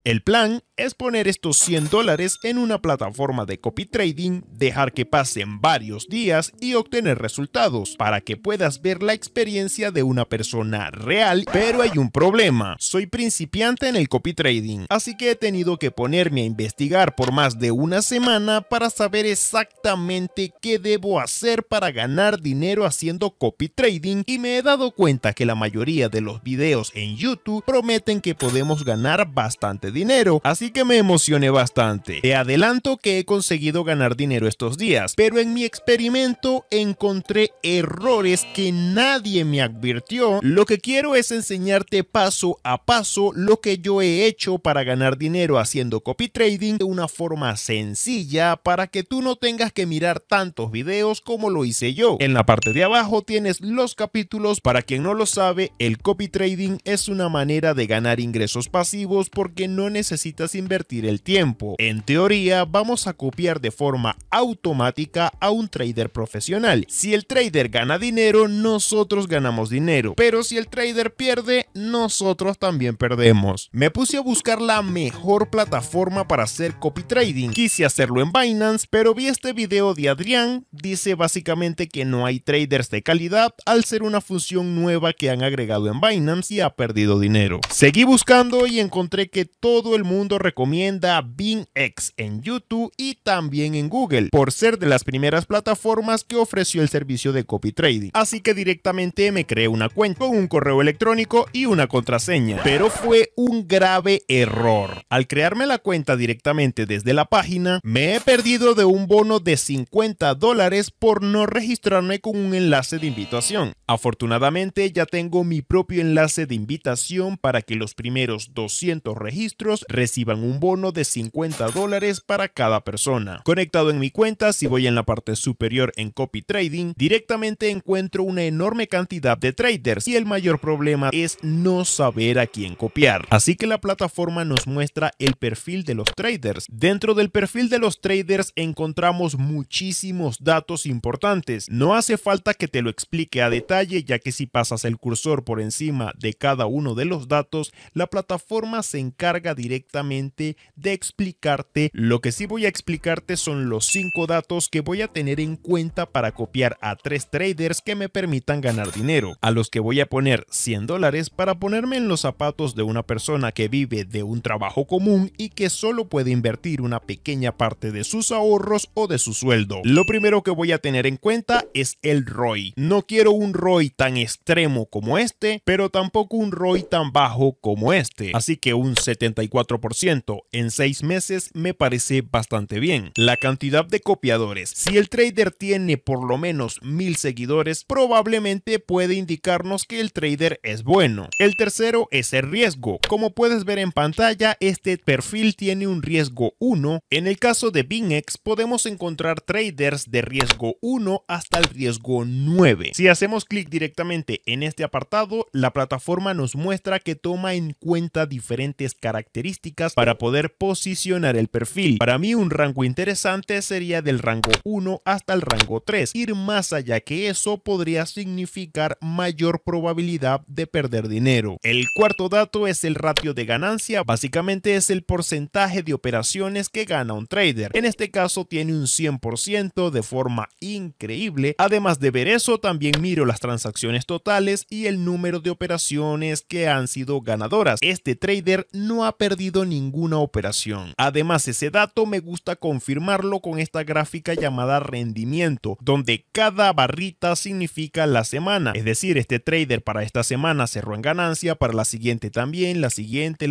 El plan es poner estos $100 en una plataforma de copy trading, dejar que pasen varios días y obtener resultados para que puedas ver la experiencia de una persona real. Pero hay un problema, soy principiante en el copy trading, así que he tenido que ponerme a investigar por más de una semana para saber exactamente qué debo hacer para ganar dinero haciendo copy trading, y me he dado cuenta que la mayoría de los videos en YouTube prometen que podemos ganar bastante dinero, así que me emocioné bastante. Te adelanto que he conseguido ganar dinero estos días, pero en mi experimento encontré errores que nadie me advirtió. Lo que quiero es enseñarte paso a paso lo que yo he hecho para ganar dinero haciendo copy trading de una forma sencilla, para que tú no tengas que mirar tantos videos como lo hice yo. En la parte de abajo tienes los capítulos. Para quien no lo sabe, el copy trading es una manera de ganar ingresos pasivos porque no necesitas invertir el tiempo. En teoría, vamos a copiar de forma automática a un trader profesional. Si el trader gana dinero, nosotros ganamos dinero, pero si el trader pierde, nosotros también perdemos. Me puse a buscar la mejor plataforma para hacer copy trading. Quise hacerlo en Binance, pero vi este video de Adrián. Dice básicamente que no hay traders de calidad al ser una función nueva que han agregado en Binance y ha perdido dinero. Seguí buscando y encontré que todo el mundo recomienda BingX en YouTube y también en Google, por ser de las primeras plataformas que ofreció el servicio de copy trading. Así que directamente me creé una cuenta con un correo electrónico y una contraseña, pero fue un grave error. Al crearme la cuenta directamente desde la página, me he perdido de un bono de $50 por no registrarme con un enlace de invitación. Afortunadamente ya tengo mi propio enlace de invitación para que los primeros 200 registros reciban un bono de $50 para cada persona. Conectado en mi cuenta, si voy en la parte superior en copy trading, directamente encuentro una enorme cantidad de traders y el mayor problema es no saber a quién copiar. Así que la plataforma nos muestra el perfil de los traders. Dentro del perfil de los traders encontramos muchísimos datos importantes. No hace falta que te lo explique a detalle, ya que si pasas el cursor por encima de cada uno de los datos, la plataforma se encarga directamente de explicarte. Lo que sí voy a explicarte son los 5 datos que voy a tener en cuenta para copiar a 3 traders que me permitan ganar dinero, a los que voy a poner $100 para ponerme en los zapatos de una persona que vive de un trabajo común y que solo puede invertir una pequeña parte de sus ahorros o de su sueldo. Lo primero que voy a tener en cuenta es el ROI. No quiero un ROI tan extremo como este, pero tampoco un ROI tan bajo como este, así que un 74% en 6 meses me parece bastante bien. La cantidad de copiadores. Si el trader tiene por lo menos 1000 seguidores, probablemente puede indicarnos que el trader es bueno. El tercero es el riesgo. Como puedes ver en pantalla, este perfil tiene un riesgo 1. En el caso de BingX podemos encontrar traders de riesgo 1 hasta el riesgo 9. Si hacemos clic directamente en este apartado, la plataforma nos muestra que toma en cuenta diferentes características para poder posicionar el perfil. Para mí un rango interesante sería del rango 1 hasta el rango 3. Ir más allá que eso podría significar mayor probabilidad de perder dinero. El cuarto dato es el ratio de ganancia. Básicamente es el porcentaje de operaciones que gana un trader. En este caso tiene un 100% de forma increíble. Además de ver eso, también miro las transacciones totales y el número de operaciones que han sido ganadoras. Este trader no ha perdido ninguna operación. Además, ese dato me gusta confirmarlo con esta gráfica llamada rendimiento, donde cada barrita significa la semana. Es decir, este trader para esta semana cerró en ganancia, para la siguiente también, la siguiente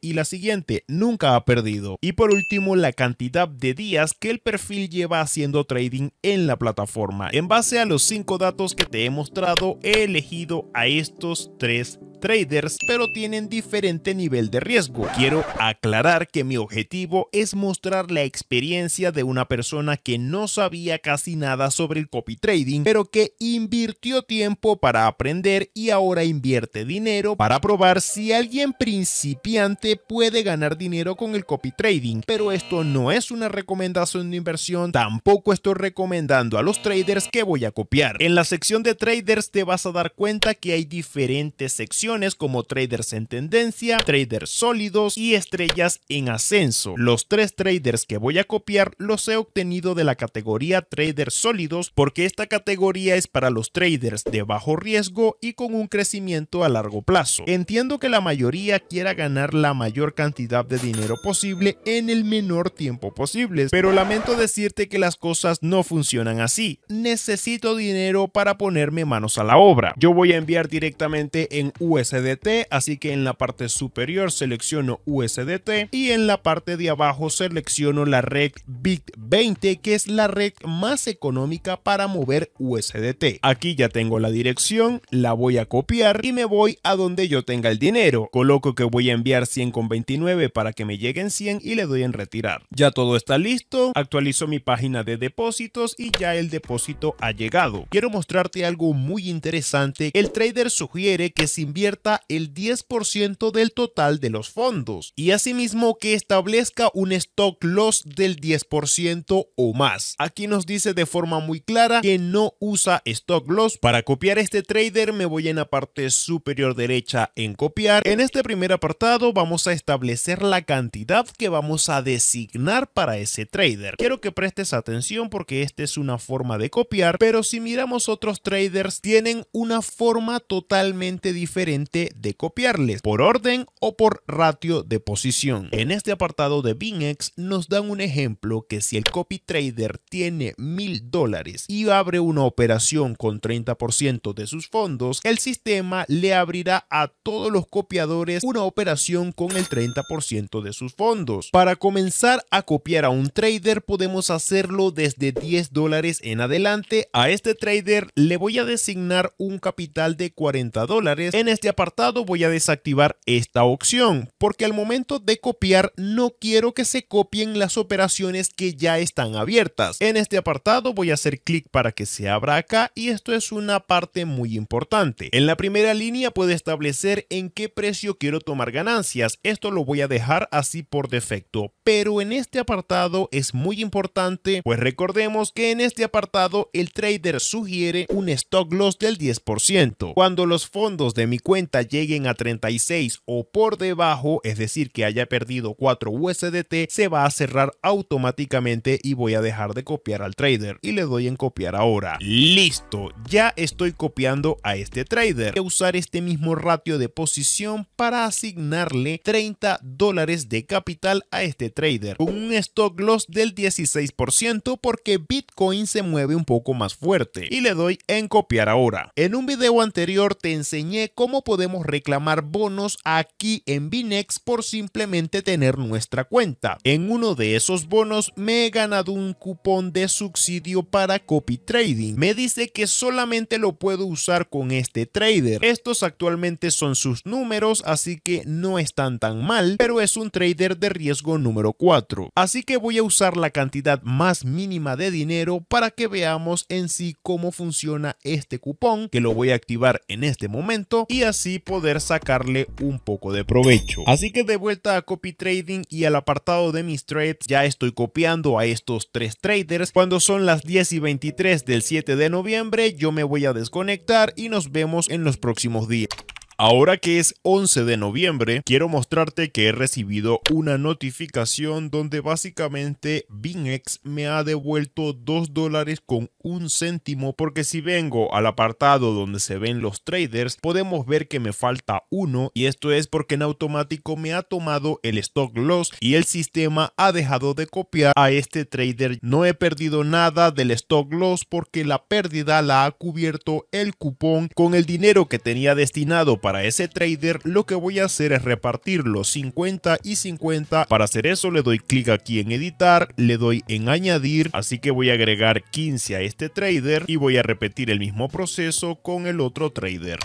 y la siguiente. Nunca ha perdido. Y por último, la cantidad de días que el perfil lleva haciendo trading en la plataforma. En base a los 5 datos que te he mostrado, he elegido a estos 3 traders, pero tienen diferente nivel de riesgo. Quiero aclarar que mi objetivo es mostrar la experiencia de una persona que no sabía casi nada sobre el copy trading, pero que invirtió tiempo para aprender y ahora invierte dinero para probar si alguien principiante puede ganar dinero con el copy trading. Pero esto no es una recomendación de inversión, tampoco estoy recomendando a los traders que voy a copiar. En la sección de traders te vas a dar cuenta que hay diferentes secciones opciones como traders en tendencia, traders sólidos y estrellas en ascenso. Los 3 traders que voy a copiar los he obtenido de la categoría traders sólidos porque esta categoría es para los traders de bajo riesgo y con un crecimiento a largo plazo. Entiendo que la mayoría quiera ganar la mayor cantidad de dinero posible en el menor tiempo posible, pero lamento decirte que las cosas no funcionan así. Necesito dinero para ponerme manos a la obra. Yo voy a enviar directamente en USDT, así que en la parte superior selecciono USDT y en la parte de abajo selecciono la red Bit20, que es la red más económica para mover USDT. Aquí ya tengo la dirección, la voy a copiar y me voy a donde yo tenga el dinero. Coloco que voy a enviar 100,29 para que me lleguen 100 y le doy en retirar. Ya todo está listo, actualizo mi página de depósitos y ya el depósito ha llegado. Quiero mostrarte algo muy interesante. El trader sugiere que se invierta el 10% del total de los fondos y asimismo que establezca un stop loss del 10% o más. Aquí nos dice de forma muy clara que no usa stop loss. Para copiar este trader me voy en la parte superior derecha en copiar. En este primer apartado vamos a establecer la cantidad que vamos a designar para ese trader. Quiero que prestes atención porque esta es una forma de copiar, pero si miramos otros traders tienen una forma totalmente diferente de copiarles, por orden o por ratio de posición. En este apartado de BingX nos dan un ejemplo que si el copy trader tiene $1000 y abre una operación con 30% de sus fondos, el sistema le abrirá a todos los copiadores una operación con el 30% de sus fondos. Para comenzar a copiar a un trader podemos hacerlo desde $10 en adelante. A este trader le voy a designar un capital de $40. En este apartado voy a desactivar esta opción porque al momento de copiar no quiero que se copien las operaciones que ya están abiertas. En este apartado voy a hacer clic para que se abra acá y esto es una parte muy importante. En la primera línea puedo establecer en qué precio quiero tomar ganancias. Esto lo voy a dejar así por defecto, pero en este apartado es muy importante, pues recordemos que en este apartado el trader sugiere un stop loss del 10%. Cuando los fondos de mi cuenta lleguen a 36 o por debajo, es decir que haya perdido 4 USDT, se va a cerrar automáticamente y voy a dejar de copiar al trader y le doy en copiar ahora. Listo, ya estoy copiando a este trader. Voy a usar este mismo ratio de posición para asignarle $30 de capital a este trader con un stop loss del 16% porque Bitcoin se mueve un poco más fuerte y le doy en copiar ahora. En un video anterior te enseñé cómo podemos reclamar bonos aquí en BingX por simplemente tener nuestra cuenta. En uno de esos bonos me he ganado un cupón de subsidio para copy trading. Me dice que solamente lo puedo usar con este trader. Estos actualmente son sus números, así que no están tan mal, pero es un trader de riesgo número 4. Así que voy a usar la cantidad más mínima de dinero para que veamos en sí cómo funciona este cupón, que lo voy a activar en este momento y así poder sacarle un poco de provecho. Así que de vuelta a copy trading y al apartado de mis trades, ya estoy copiando a estos 3 traders. Cuando son las 10:23 del 7 de noviembre, yo me voy a desconectar y nos vemos en los próximos días. Ahora que es 11 de noviembre, quiero mostrarte que he recibido una notificación donde básicamente BingX me ha devuelto $2.01 porque si vengo al apartado donde se ven los traders, podemos ver que me falta uno y esto es porque en automático me ha tomado el stop loss y el sistema ha dejado de copiar a este trader. No he perdido nada del stop loss porque la pérdida la ha cubierto el cupón. Con el dinero que tenía destinado para ese trader, lo que voy a hacer es repartirlo 50 y 50. Para hacer eso le doy clic aquí en editar, le doy en añadir, así que voy a agregar 15 a este trader y voy a repetir el mismo proceso con el otro trader.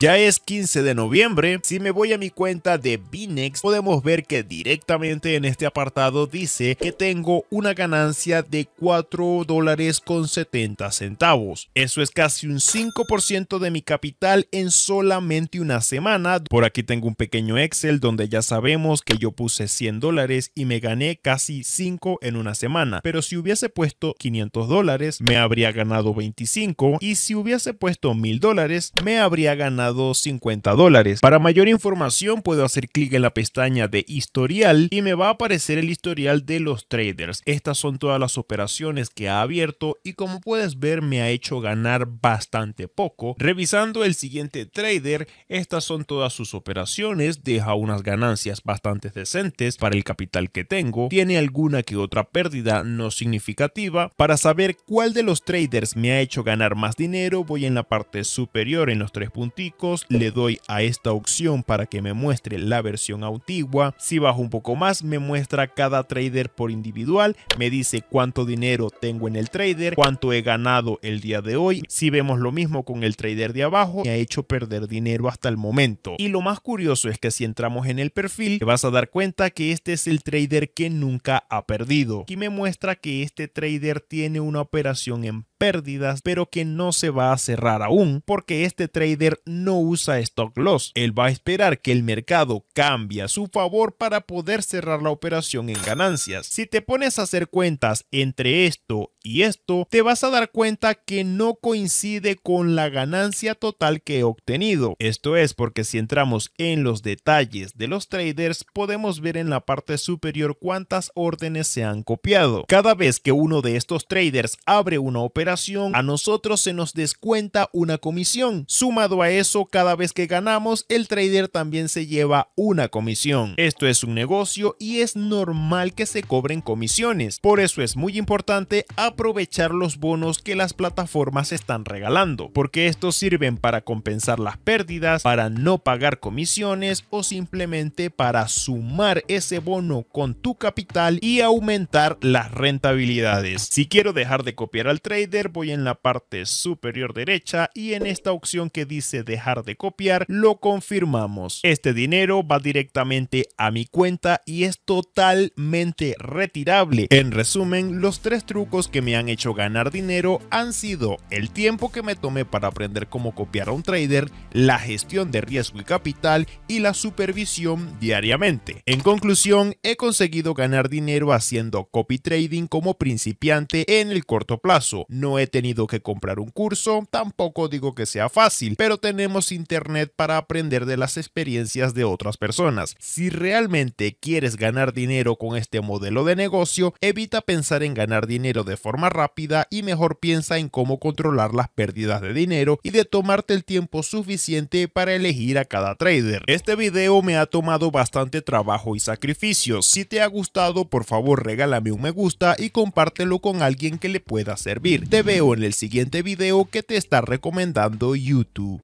Ya es 15 de noviembre, si me voy a mi cuenta de BingX podemos ver que directamente en este apartado dice que tengo una ganancia de $4.70. Eso es casi un 5% de mi capital en solamente una semana. Por aquí tengo un pequeño Excel donde ya sabemos que yo puse $100 y me gané casi 5 en una semana. Pero si hubiese puesto $500 me habría ganado 25 y si hubiese puesto $1000 me habría ganado ganado $50. Para mayor información puedo hacer clic en la pestaña de historial y me va a aparecer el historial de los traders. Estas son todas las operaciones que ha abierto y como puedes ver me ha hecho ganar bastante poco. Revisando el siguiente trader, estas son todas sus operaciones, deja unas ganancias bastante decentes para el capital que tengo, tiene alguna que otra pérdida no significativa. Para saber cuál de los traders me ha hecho ganar más dinero, voy en la parte superior en los tres punticos, le doy a esta opción para que me muestre la versión antigua. Si bajo un poco más me muestra cada trader por individual, me dice cuánto dinero tengo en el trader, cuánto he ganado el día de hoy. Si vemos lo mismo con el trader de abajo, me ha hecho perder dinero hasta el momento. Y lo más curioso es que si entramos en el perfil, te vas a dar cuenta que este es el trader que nunca ha perdido. Aquí me muestra que este trader tiene una operación en pérdidas, pero que no se va a cerrar aún porque este trader no usa stop loss. Él va a esperar que el mercado cambie a su favor para poder cerrar la operación en ganancias. Si te pones a hacer cuentas entre esto y esto, te vas a dar cuenta que no coincide con la ganancia total que he obtenido. Esto es porque si entramos en los detalles de los traders, podemos ver en la parte superior cuántas órdenes se han copiado. Cada vez que uno de estos traders abre una operación, a nosotros se nos descuenta una comisión. Sumado a eso, cada vez que ganamos, el trader también se lleva una comisión. Esto es un negocio y es normal que se cobren comisiones. Por eso es muy importante aprovechar los bonos que las plataformas están regalando, porque estos sirven para compensar las pérdidas, para no pagar comisiones o simplemente para sumar ese bono con tu capital y aumentar las rentabilidades. Si quiero dejar de copiar al trader, voy en la parte superior derecha y en esta opción que dice dejar de copiar lo confirmamos. Este dinero va directamente a mi cuenta y es totalmente retirable. En resumen, los tres trucos que me han hecho ganar dinero han sido el tiempo que me tomé para aprender cómo copiar a un trader, la gestión de riesgo y capital y la supervisión diariamente. En conclusión, he conseguido ganar dinero haciendo copy trading como principiante en el corto plazo. No he tenido que comprar un curso, tampoco digo que sea fácil, pero tenemos internet para aprender de las experiencias de otras personas. Si realmente quieres ganar dinero con este modelo de negocio, evita pensar en ganar dinero de forma rápida y mejor piensa en cómo controlar las pérdidas de dinero y de tomarte el tiempo suficiente para elegir a cada trader. Este video me ha tomado bastante trabajo y sacrificios. Si te ha gustado, por favor regálame un me gusta y compártelo con alguien que le pueda servir. Te veo en el siguiente video que te está recomendando YouTube.